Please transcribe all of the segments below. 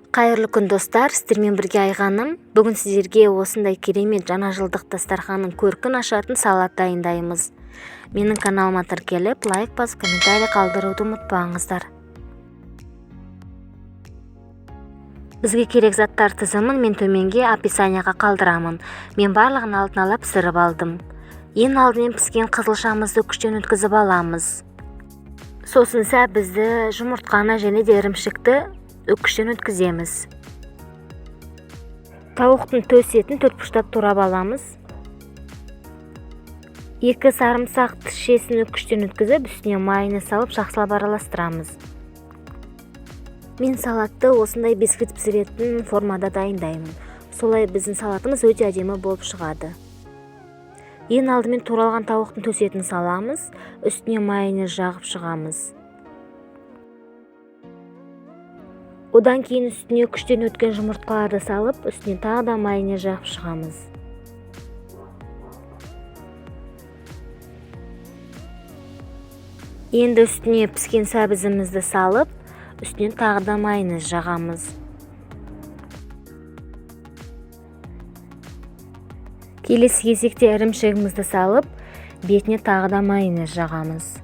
Кайырлы күн достар, сіздермен бірге Айғаным. Бүгін сіздерге осындай керемет жаңа жылдық дастарханның көркін ашатын салат дайындаймыз. Менің каналыма тіркеліп, лайк басып, комментарий қалдыруды ұмытпаңыздар. Бізге керек заттар тізімін мен төменге описанияға қалдырамын. Мен барлығын алдын ала пісіріп алдым. Ең алдымен піскен қызылшамызды күштен өткізіп аламыз. Сосын сәбізді, жұмыртқаны және де ірімшікті үкіштен өткіземіз. Тауықтың төс етін төртбұрыштап турап аламыз. 2 сарымсақ тішесін үкіштен өткізіп, үстіне майонез салып жақсылап араластырамыз. Мен салатты осындай бисквит пісіретін формада дайындаймын. Солай біздің салатымыз өте әдемі болып шығады. Ең алдымен туралған тауықтың төс етін саламыз, үстіне майонез жағып шығамыз. Одан кейін үстіне күштен өткен жұмыртқаларды салып, үстіне тағы да майонез жағып шығамыз. Енді үстіне піскен сәбізімізді салып, үстіне тағы да майонез жағамыз. Келесі кезекте ірімшігімізді салып, бетіне тағы да майонез жағамыз.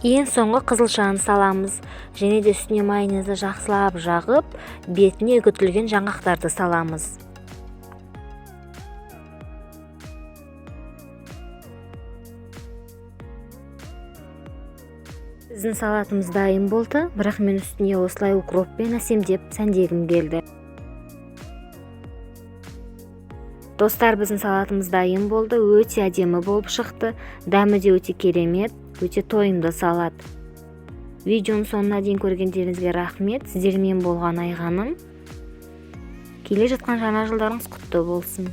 Ең соңғы қызылшаны саламыз, және де үстіне майонезді жақсылап жағып, бетіне үгітілген жаңғақтарды саламыз. Біздің салатымыз дайын болды, бірақ мен үстіне осылай укроппен әсемдеп сәндегім келді. Достар, біздің салатымыз дайын болды, өте әдемі болып шықты, дәмі де өте керемет, өте тойымды салат. Видеоның соңына дейін көргендеріңізге рахмет. Сіздермен болған Айғаным. Келе жатқан жаңа жылдарыңыз құтты болсын.